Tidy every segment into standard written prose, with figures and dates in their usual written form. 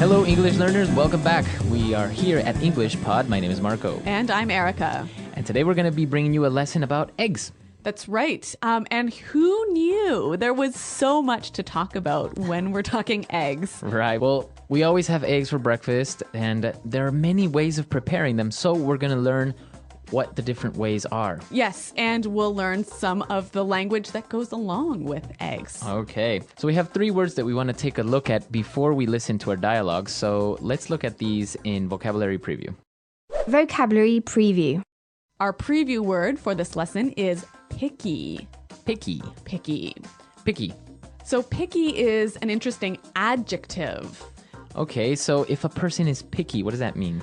Hello, English learners. Welcome back. We are here at English Pod. My name is Marco. And I'm Erica. And today we're going to be bringing you a lesson about eggs. That's right. And who knew there was so much to talk about when we're talking eggs? Right. Well, we always have eggs for breakfast, and there are many ways of preparing them. So we're going to learn what the different ways are. Yes, and we'll learn some of the language that goes along with eggs. Okay. So we have 3 words that we want to take a look at before we listen to our dialogue. So let's look at these in vocabulary preview. Vocabulary preview. Our preview word for this lesson is picky. Picky. Picky. Picky. So picky is an interesting adjective. Okay, so if a person is picky, what does that mean?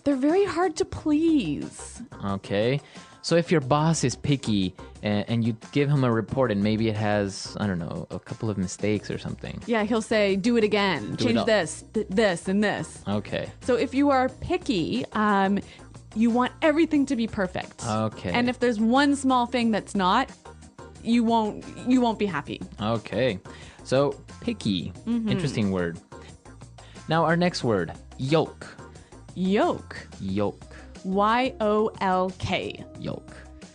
They're very hard to please. Okay, so if your boss is picky and you give him a report and maybe it has, I don't know, a couple of mistakes or something. Yeah, he'll say, do it again, change this, this, and this. Okay. So if you are picky, you want everything to be perfect. Okay. And if there's one small thing that's not, you won't be happy. Okay. So picky. Interesting word. Now our next word, yolk. Yolk. Yolk. Y-O-L-K. Yolk.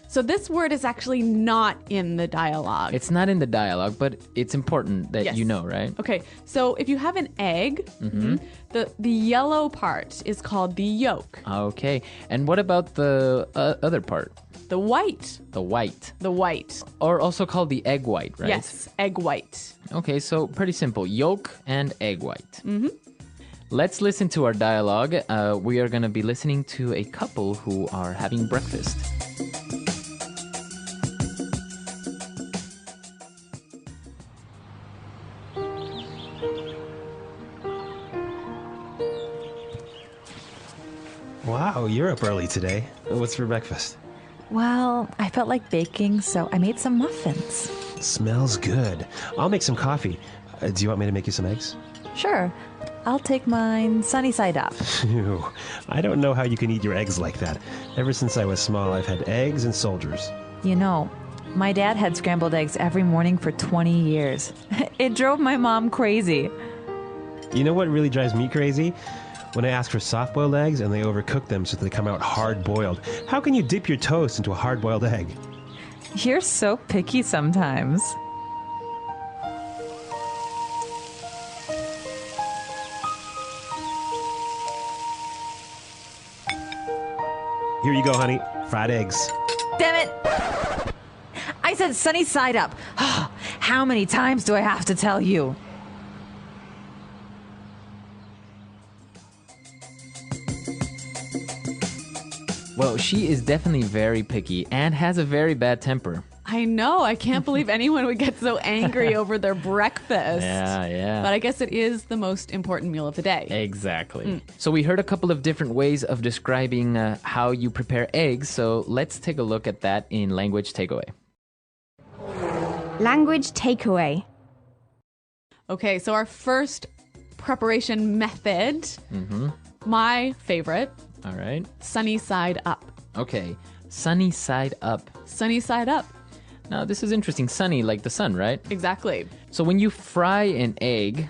So this word is actually not in the dialogue. It's not in the dialogue, but it's important that Yes. you know, right? Okay, so if you have an egg, the yellow part is called the yolk. Okay. And what about the other part? The white. The white. The white. Or also called the egg white, right? Yes, egg white. Okay, so pretty simple. Yolk and egg white. Let's listen to our dialogue. We are going to be listening to a couple who are having breakfast. Wow, you're up early today. What's for breakfast? Well, I felt like baking, so I made some muffins. Smells good. I'll make some coffee. Do you want me to make you some eggs? Sure, I'll take mine sunny side up. Phew, I don't know how you can eat your eggs like that. Ever since I was small, I've had eggs and soldiers. You know, my dad had scrambled eggs every morning for 20 years. It drove my mom crazy. You know what really drives me crazy? When I ask for soft-boiled eggs and they overcook them so they come out hard-boiled. How can you dip your toast into a hard-boiled egg? You're so picky sometimes. Here you go, honey. Fried eggs. Damn it! I said sunny side up. How many times do I have to tell you? Well, she is definitely very picky and has a very bad temper. I know. I can't believe anyone would get so angry over their breakfast. Yeah. But I guess it is the most important meal of the day. Exactly. So we heard a couple of different ways of describing how you prepare eggs. So let's take a look at that in language takeaway. Language takeaway. Okay, so our first preparation method, my favorite, All right. sunny side up. Okay. Sunny side up. Sunny side up. Now, this is interesting. Sunny, like the sun, right? Exactly. So when you fry an egg,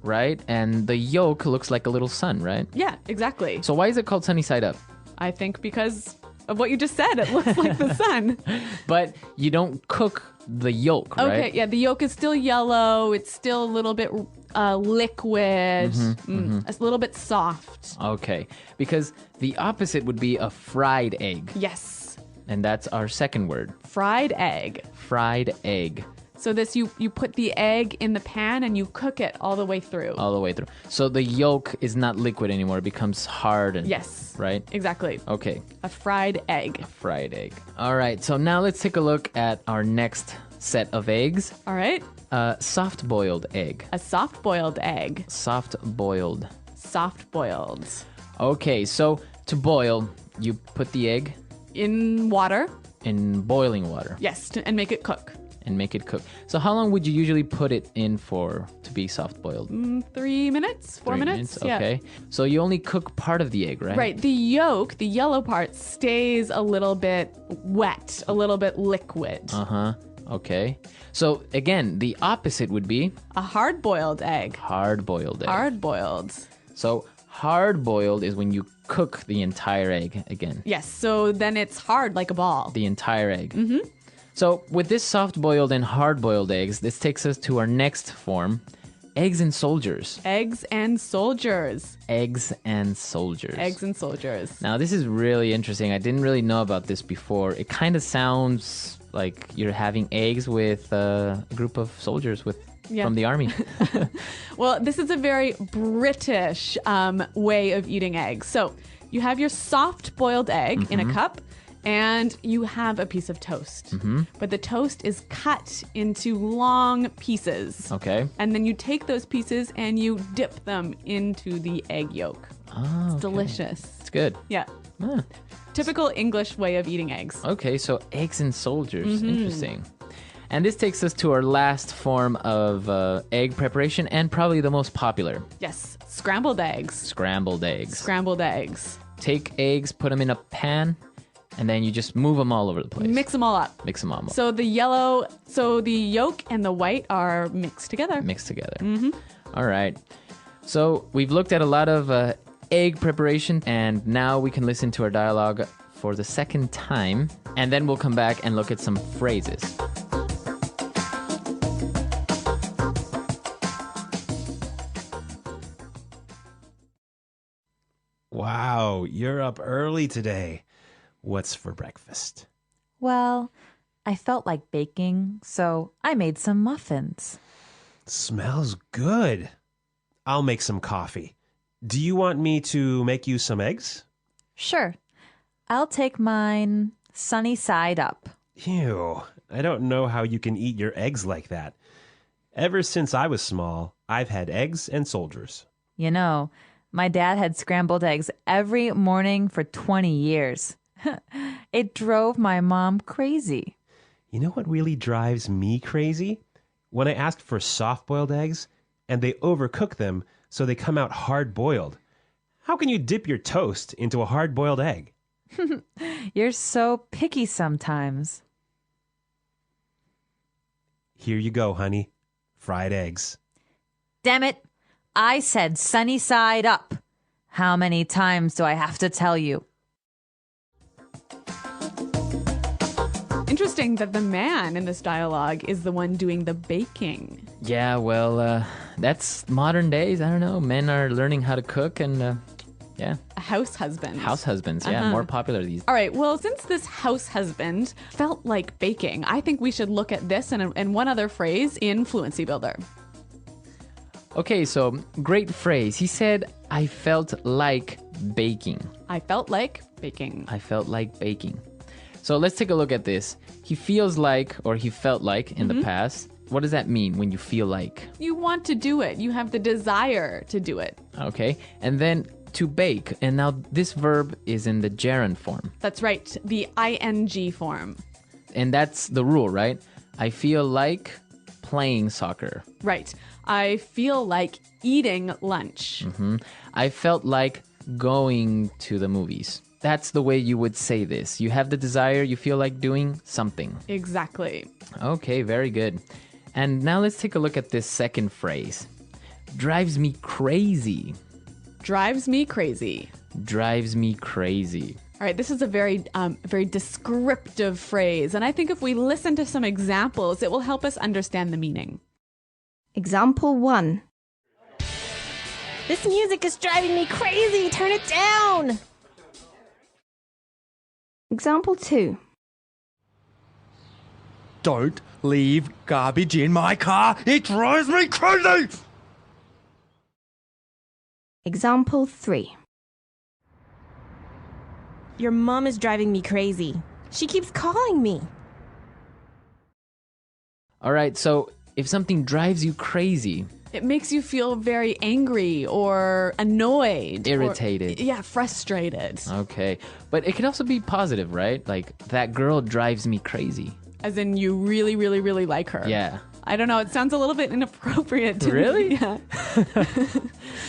right, and the yolk looks like a little sun, right? Yeah, exactly. So why is it called sunny side up? I think because of what you just said. It looks like the sun. But you don't cook the yolk, right? Okay, yeah, the yolk is still yellow. It's still a little bit liquid, a little bit soft. Okay, because the opposite would be a fried egg. Yes, And that's our second word, fried egg. fried egg. So this, you put the egg in the pan and you cook it all the way through. All the way through. So the yolk is not liquid anymore. It becomes hard. And, Yes. Right? Exactly. Okay. A fried egg. A fried egg. All right. So now let's take a look at our next set of eggs. All right. Soft-boiled egg. A soft-boiled egg. Soft-boiled. Soft-boiled. Okay. So to boil, you put the egg In water. in boiling water Yes, and make it cook. and make it cook. So how long would you usually put it in for to be soft-boiled? 3 minutes? 4 3 minutes? Yeah. Okay. So you only cook part of the egg, right? Right. The yolk, the yellow part, stays a little bit wet, a little bit liquid. Uh-huh. Okay. So again, the opposite would be A hard-boiled egg. hard-boiled egg. Hard-boiled. So hard-boiled is when you cook the entire egg again. Yes, so then it's hard like a ball. The entire egg. Mm-hmm. So with this soft-boiled and hard-boiled eggs, this takes us to our next form, eggs and soldiers. Eggs and soldiers. Eggs and soldiers. Eggs and soldiers. Now, this is really interesting. I didn't really know about this before. It kind of sounds like you're having eggs with a group of soldiers from the army. Well, this is a very British way of eating eggs. So you have your soft-boiled egg in a cup, and you have a piece of toast. But the toast is cut into long pieces. Okay. And then you take those pieces and you dip them into the egg yolk. Oh, It's delicious. it's good. Yeah. Ah. Typical English way of eating eggs. Okay, so eggs and soldiers. Interesting. And this takes us to our last form of egg preparation and probably the most popular. Yes. Scrambled eggs. Scrambled eggs. Scrambled eggs. Take eggs, put them in a pan, and then you just move them all over the place. Mix them all up. Mix them all up. So the yolk and the white are mixed together. Mixed together. All right. So we've looked at a lot of egg preparation, and now we can listen to our dialogue for the second time, and then we'll come back and look at some phrases. Wow, you're up early today. What's for breakfast? Well, I felt like baking, so I made some muffins. Smells good. I'll make some coffee. Do you want me to make you some eggs? Sure. I'll take mine sunny side up. Ew, I don't know how you can eat your eggs like that. Ever since I was small, I've had eggs and soldiers. You know, my dad had scrambled eggs every morning for 20 years. It drove my mom crazy. You know what really drives me crazy? When I ask for soft-boiled eggs, and they overcook them so they come out hard-boiled. How can you dip your toast into a hard-boiled egg? You're so picky sometimes. Here you go, honey. Fried eggs. Damn it. I said sunny side up. How many times do I have to tell you? Interesting that the man in this dialogue is the one doing the baking. Yeah, well, that's modern days. I don't know. Men are learning how to cook and, yeah. A house husband. House husbands, yeah, more popular these days. All right, well, since this house husband felt like baking, I think we should look at this and one other phrase in Fluency Builder. Okay, so great phrase. He said, I felt like baking. I felt like baking. I felt like baking. So let's take a look at this. He feels like, or he felt like in the past. What does that mean when you feel like? You want to do it. You have the desire to do it. Okay, and then to bake. And now this verb is in the gerund form. That's right, the ing form. And that's the rule, right? I feel like playing soccer. Right. I feel like eating lunch. I felt like going to the movies. That's the way you would say this. You have the desire, you feel like doing something. Exactly. Okay, very good. And now let's take a look at this second phrase. Drives me crazy. Drives me crazy. Drives me crazy. All right, this is a very descriptive phrase, and I think if we listen to some examples, it will help us understand the meaning. Example 1. This music is driving me crazy. Turn it down. Example 2. Don't leave garbage in my car. It drives me crazy. Example 3. Your mom is driving me crazy. She keeps calling me. All right, so if something drives you crazy, It makes you feel very angry or annoyed. Irritated. Or, frustrated. okay. But it can also be positive, right? Like, that girl drives me crazy. As in you really, really, really like her. Yeah. I don't know. It sounds a little bit inappropriate to Really? me. Yeah.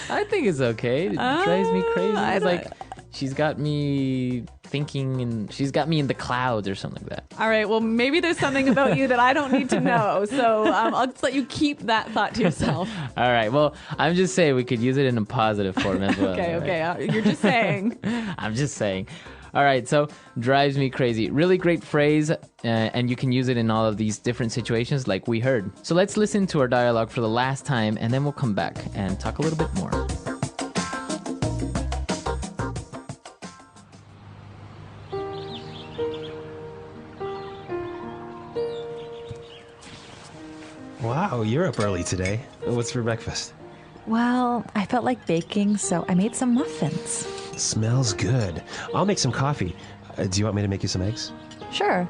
I think it's okay. It drives me crazy. I It's don't- like, she's got me thinking, and she's got me in the clouds or something like that. All right. Well, maybe there's something about you that I don't need to know. So I'll just let you keep that thought to yourself. All right. Well, I'm just saying we could use it in a positive form as well. Okay. All right? Okay. You're just saying. I'm just saying. All right, so drives me crazy. Really great phrase, and you can use it in all of these different situations like we heard. So let's listen to our dialogue for the last time, and then we'll come back and talk a little bit more. Wow, you're up early today. What's for breakfast? Well, I felt like baking, so I made some muffins. Smells good. I'll make some coffee. Do you want me to make you some eggs? Sure.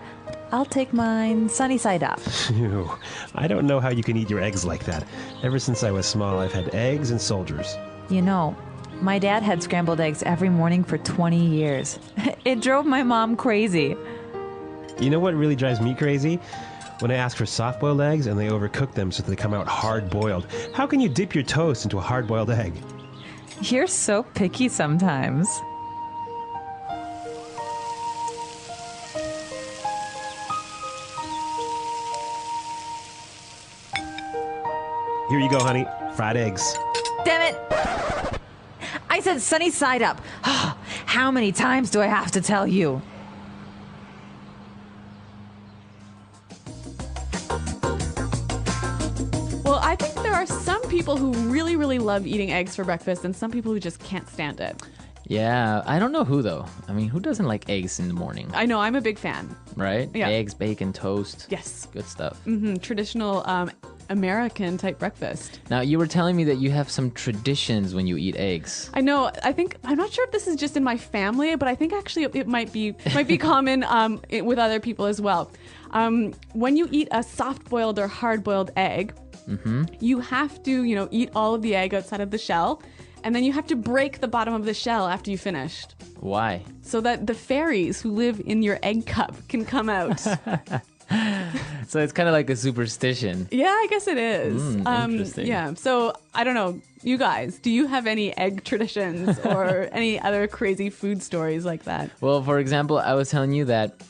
I'll take mine sunny side up. Ew. I don't know how you can eat your eggs like that. Ever since I was small, I've had eggs and soldiers. You know, my dad had scrambled eggs every morning for 20 years. It drove my mom crazy. You know what really drives me crazy? When I ask for soft-boiled eggs and they overcook them so that they come out hard-boiled. How can you dip your toast into a hard-boiled egg? You're so picky sometimes. Here you go, honey. Fried eggs. Damn it! I said sunny side up. How many times do I have to tell you? Well, I think there are some people who really, really love eating eggs for breakfast and some people who just can't stand it. Yeah, I don't know who, though. I mean, who doesn't like eggs in the morning, I know, I'm a big fan. right? Yeah. Eggs, bacon, toast. Yes. Good stuff. Traditional American type breakfast. Now, you were telling me that you have some traditions when you eat eggs. I know. I'm not sure if this is just in my family, but I think actually it might be common with other people as well. When you eat a soft-boiled or hard-boiled egg, you have to, eat all of the egg outside of the shell, and then you have to break the bottom of the shell after you finished, Why? so that the fairies who live in your egg cup can come out. So it's kind of like a superstition. Yeah, I guess it is. Interesting. Yeah. So I don't know. You guys, do you have any egg traditions or any other crazy food stories like that? Well, for example, I was telling you that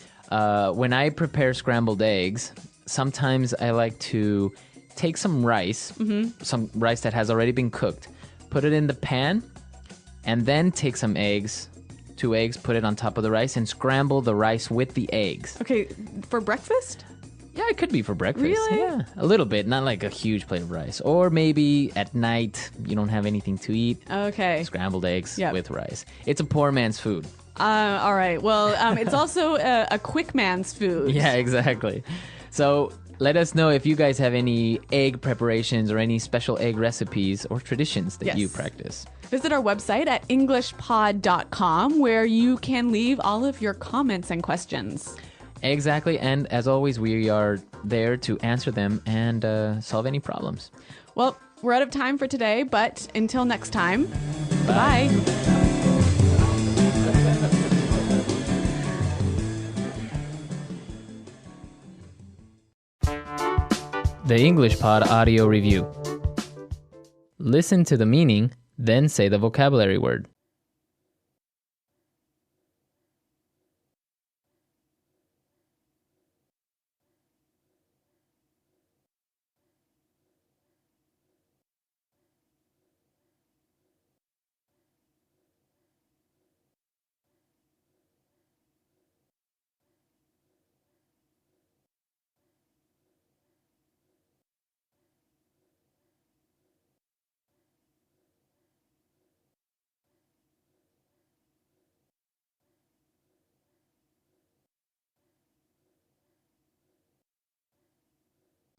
when I prepare scrambled eggs, sometimes I like to take some rice, some rice that has already been cooked, put it in the pan, and then take some eggs, 2 eggs, put it on top of the rice, and scramble the rice with the eggs. Okay, for breakfast? Yeah, it could be for breakfast. Really? Yeah, a little bit, not like a huge plate of rice. Or maybe at night, you don't have anything to eat. Okay. Scrambled eggs Yep. with rice. It's a poor man's food. All right. Well, it's also a quick man's food. Yeah, exactly. So let us know if you guys have any egg preparations or any special egg recipes or traditions that you Yes. practice. Visit our website at englishpod.com where you can leave all of your comments and questions. Exactly. And as always, we are there to answer them and solve any problems. Well, we're out of time for today, but until next time, bye. The English Pod Audio Review. Listen to the meaning, then say the vocabulary word.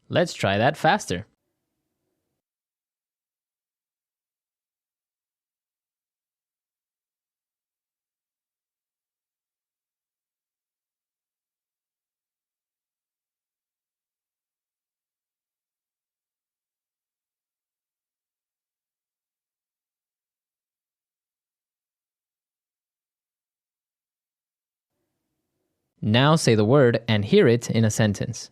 Let's try that faster. Now say the word and hear it in a sentence.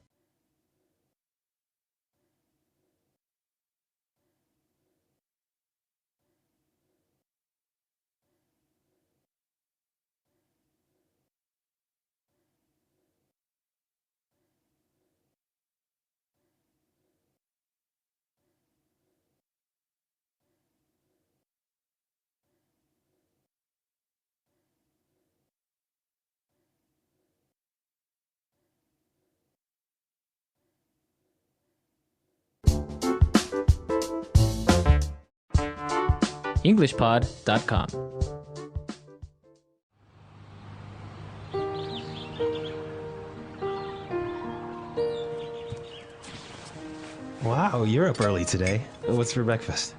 englishpod.com. Wow, you're up early today. What's for breakfast?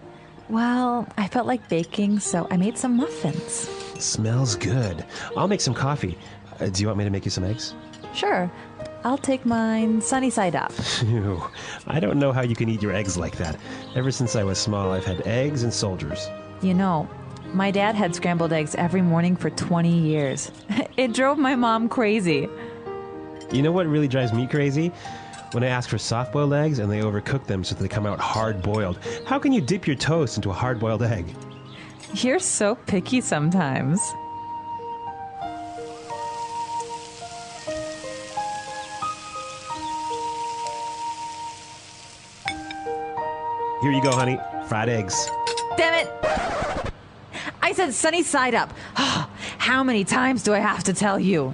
Well, I felt like baking, so I made some muffins. Smells good. I'll make some coffee. Do you want me to make you some eggs? Sure. I'll take mine sunny side up. Ew, I don't know how you can eat your eggs like that. Ever since I was small, I've had eggs and soldiers. You know, my dad had scrambled eggs every morning for 20 years. It drove my mom crazy. You know what really drives me crazy? When I ask for soft-boiled eggs and they overcook them so that they come out hard-boiled. How can you dip your toast into a hard-boiled egg? You're so picky sometimes. Here you go, honey. Fried eggs. Damn it! I said sunny side up. How many times do I have to tell you?